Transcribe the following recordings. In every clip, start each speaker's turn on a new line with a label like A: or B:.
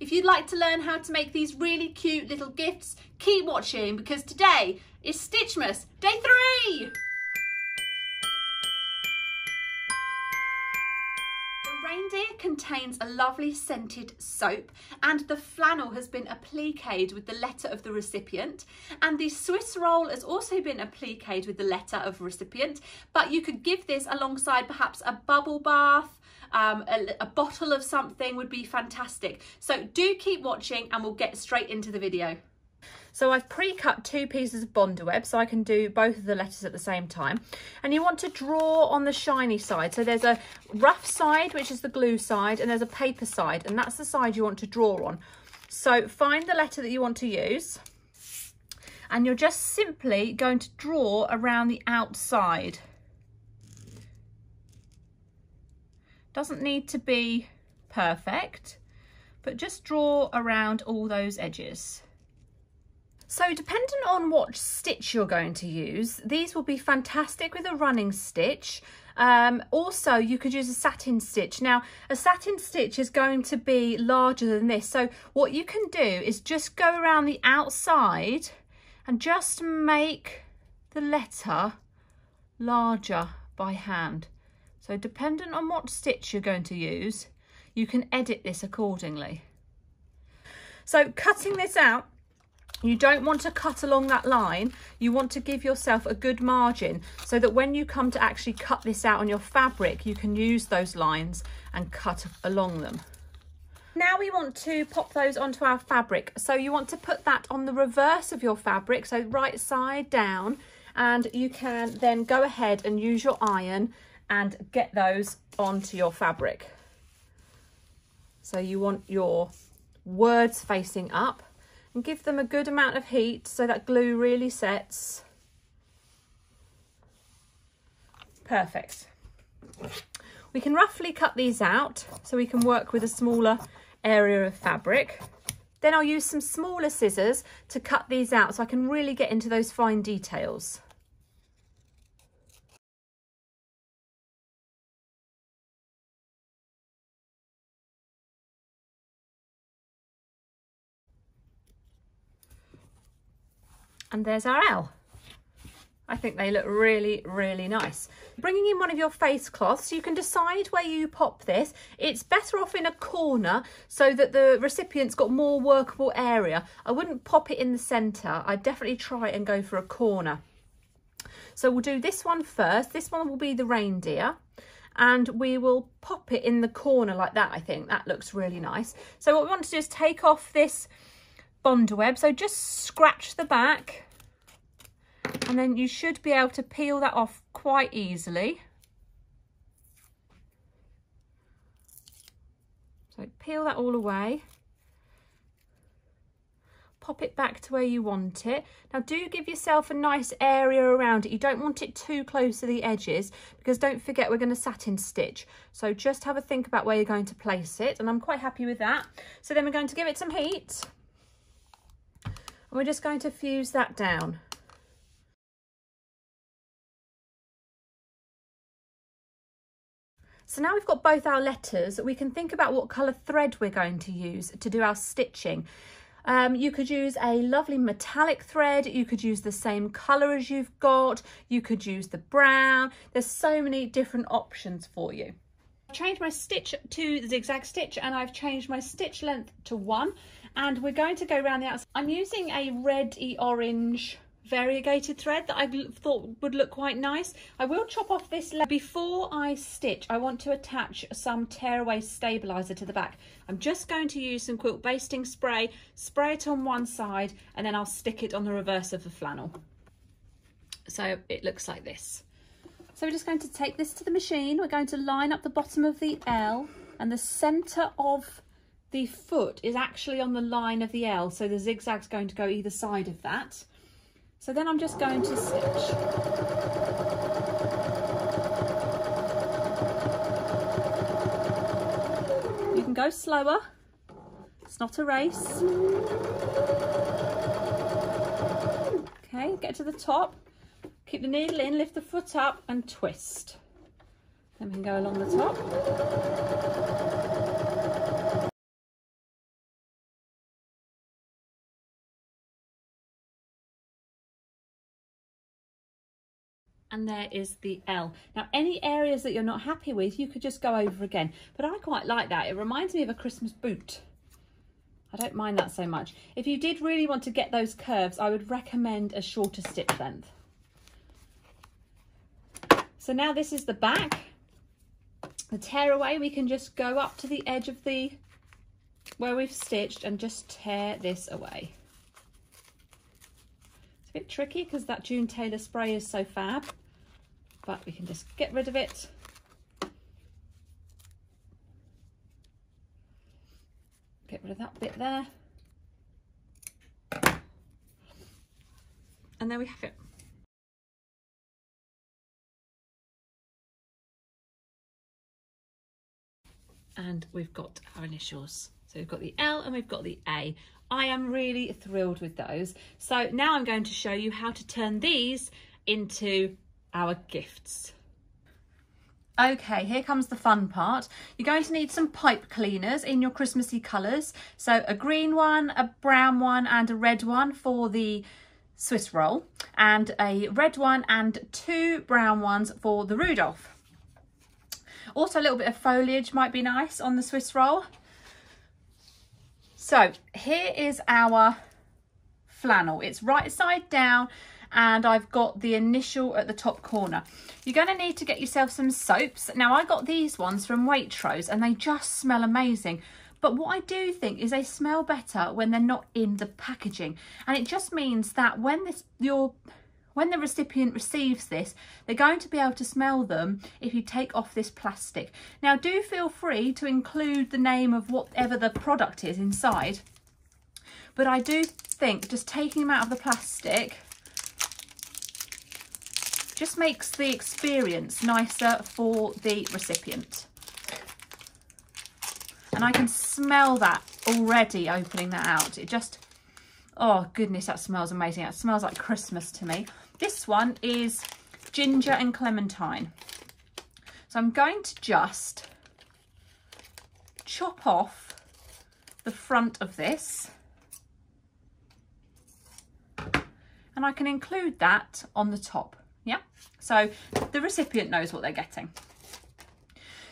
A: if you'd like to learn how to make these really cute little gifts, keep watching, because today is Stitchmas Day 3! Reindeer contains a lovely scented soap, and the flannel has been appliqued with the letter of the recipient, and the Swiss roll has also been appliqued with the letter of recipient, but you could give this alongside perhaps a bubble bath, a bottle of something would be fantastic. So do keep watching and we'll get straight into the video. So I've pre-cut 2 pieces of Bonder web so I can do both of the letters at the same time. And you want to draw on the shiny side. So there's a rough side, which is the glue side, and there's a paper side, and that's the side you want to draw on. So find the letter that you want to use, and you're just simply going to draw around the outside. Doesn't need to be perfect, but just draw around all those edges. So depending on what stitch you're going to use, these will be fantastic with a running stitch. Also, you could use a satin stitch. Now, a satin stitch is going to be larger than this. So what you can do is just go around the outside and just make the letter larger by hand. So depending on what stitch you're going to use, you can edit this accordingly. So cutting this out, you don't want to cut along that line. You want to give yourself a good margin so that when you come to actually cut this out on your fabric, you can use those lines and cut along them. Now we want to pop those onto our fabric. So you want to put that on the reverse of your fabric, so right side down, and you can then go ahead and use your iron and get those onto your fabric. So you want your words facing up, and give them a good amount of heat so that glue really sets. Perfect. We can roughly cut these out so we can work with a smaller area of fabric. Then I'll use some smaller scissors to cut these out so I can really get into those fine details. And there's our L. I think they look really, really nice. Bringing in one of your face cloths, you can decide where you pop this. It's better off in a corner so that the recipient's got more workable area. I wouldn't pop it in the centre. I'd definitely try and go for a corner. So we'll do this one first. This one will be the reindeer, and we will pop it in the corner like that. I think that looks really nice. So what we want to do is take off this Bonder web, so just scratch the back and then you should be able to peel that off quite easily. So peel that all away, pop it back to where you want it. Now do give yourself a nice area around it. You don't want it too close to the edges because don't forget we're going to satin stitch, so just have a think about where you're going to place it, and I'm quite happy with that. So then we're going to give it some heat. We're just going to fuse that down. So now we've got both our letters, we can think about what colour thread we're going to use to do our stitching. You could use a lovely metallic thread, you could use the same colour as you've got, you could use the brown. There's so many different options for you. I've changed my stitch to zigzag stitch and I've changed my stitch length to 1. And we're going to go around the outside. I'm using a red-y orange variegated thread that I thought would look quite nice. I will chop off this. Before I stitch, I want to attach some tearaway stabiliser to the back. I'm just going to use some quilt basting spray, spray it on one side, and then I'll stick it on the reverse of the flannel. So it looks like this. So we're just going to take this to the machine. We're going to line up the bottom of the L, and the centre of the foot is actually on the line of the L, so the zigzag's going to go either side of that. So then I'm just going to stitch. You can go slower, it's not a race. Okay, get to the top, keep the needle in, lift the foot up and twist. Then we can go along the top. And there is the L. Now, any areas that you're not happy with, you could just go over again. But I quite like that. It reminds me of a Christmas boot. I don't mind that so much. If you did really want to get those curves, I would recommend a shorter stitch length. So now this is the back. The tear away, we can just go up to the edge of where we've stitched and just tear this away. It's a bit tricky because that June Taylor spray is so fab, but we can just get rid of it. Get rid of that bit there. And there we have it. And we've got our initials. So we've got the L and we've got the A. I am really thrilled with those. So now I'm going to show you how to turn these into our gifts. Okay, here comes the fun part. You're going to need some pipe cleaners in your Christmassy colours. So a green one, a brown one and a red one for the Swiss roll, and a red one and 2 brown ones for the Rudolph. Also a little bit of foliage might be nice on the Swiss roll. So here is our flannel. It's right side down and I've got the initial at the top corner. You're going to need to get yourself some soaps. Now I got these ones from Waitrose and they just smell amazing. But what I do think is they smell better when they're not in the packaging. And it just means that when the recipient receives this, they're going to be able to smell them if you take off this plastic. Now do feel free to include the name of whatever the product is inside, but I do think just taking them out of the plastic just makes the experience nicer for the recipient. And I can smell that already opening that out. It just, oh goodness, that smells amazing. It smells like Christmas to me. This one is ginger and clementine. So I'm going to just chop off the front of this. And I can include that on the top, yeah? So the recipient knows what they're getting.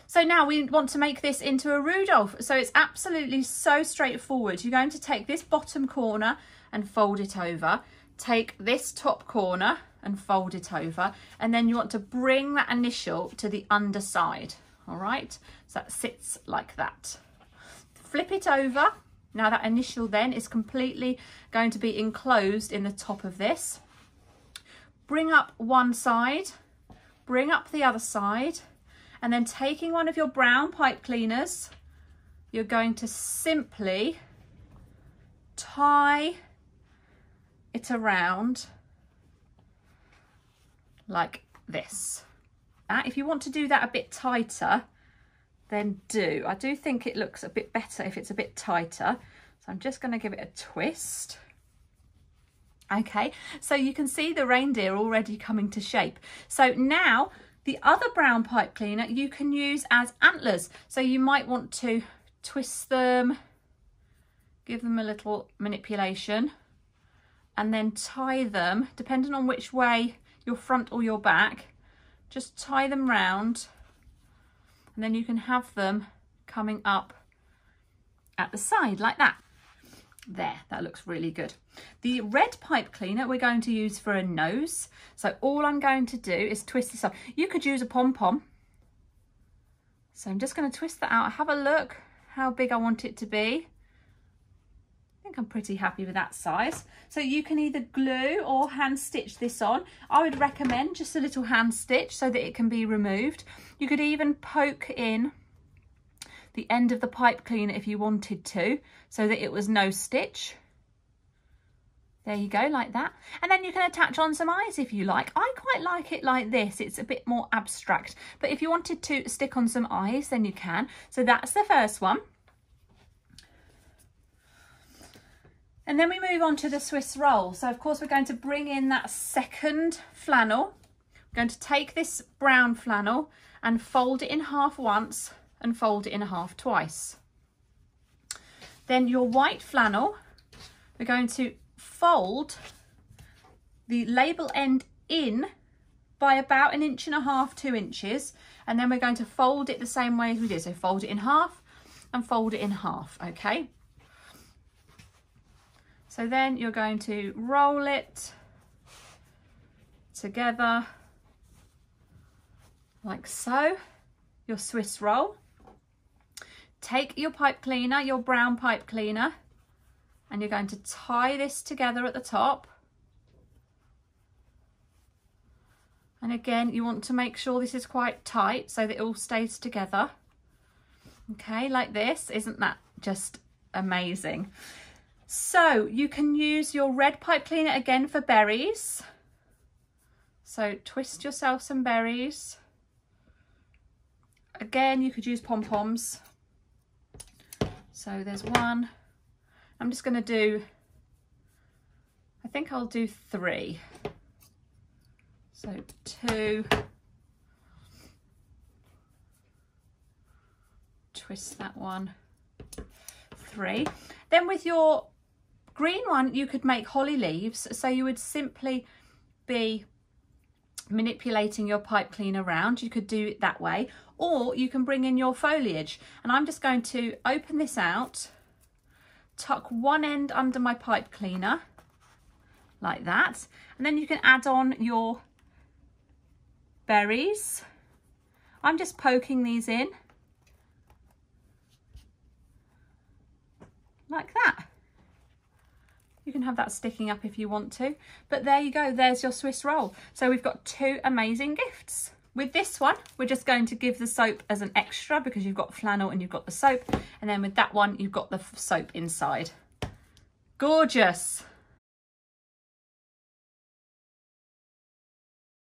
A: So now we want to make this into a Rudolph. So it's absolutely so straightforward. You're going to take this bottom corner and fold it over. Take this top corner and fold it over. And then you want to bring that initial to the underside. All right, so that sits like that. Flip it over. Now that initial then is completely going to be enclosed in the top of this. Bring up one side, bring up the other side. And then taking one of your brown pipe cleaners, you're going to simply tie it around like this. If you want to do that a bit tighter, then do. I do think it looks a bit better if it's a bit tighter. So I'm just going to give it a twist. Okay, so you can see the reindeer already coming to shape. So now, the other brown pipe cleaner you can use as antlers. So you might want to twist them, give them a little manipulation, and then tie them, depending on which way, your front or your back, just tie them round, and then you can have them coming up at the side like that. There, that looks really good. The red pipe cleaner we're going to use for a nose. So all I'm going to do is twist this up. You could use a pom-pom. So I'm just going to twist that out. Have a look how big I want it to be. I think I'm pretty happy with that size. So you can either glue or hand stitch this on. I would recommend just a little hand stitch so that it can be removed. You could even poke in the end of the pipe cleaner if you wanted to, so that it was no stitch. There you go, like that. And then you can attach on some eyes if you like. I quite like it like this. It's a bit more abstract. But if you wanted to stick on some eyes, then you can. So that's the first one. And then we move on to the Swiss roll. So of course we're going to bring in that second flannel. We're going to take this brown flannel and fold it in half once and fold it in half twice. Then your white flannel, we're going to fold the label end in by about 1.5 to 2 inches, and then we're going to fold it the same way as we did. So fold it in half and fold it in half, okay? So then you're going to roll it together like so, your Swiss roll. Take your pipe cleaner, your brown pipe cleaner, and you're going to tie this together at the top. And again, you want to make sure this is quite tight so that it all stays together. Okay, like this. Isn't that just amazing? So you can use your red pipe cleaner again for berries. So twist yourself some berries. Again, you could use pom-poms. So there's one. I'm just going to do, I think I'll do 3. So 2. Twist that one. 3. Then with your green one, you could make holly leaves. So you would simply be manipulating your pipe cleaner around. You could do it that way, or you can bring in your foliage. And I'm just going to open this out, tuck one end under my pipe cleaner like that, and then you can add on your berries. I'm just poking these in like that. You can have that sticking up if you want to, but there you go, there's your Swiss roll. So we've got 2 amazing gifts. With this one, we're just going to give the soap as an extra because you've got flannel and you've got the soap, and then with that one, you've got the soap inside. Gorgeous.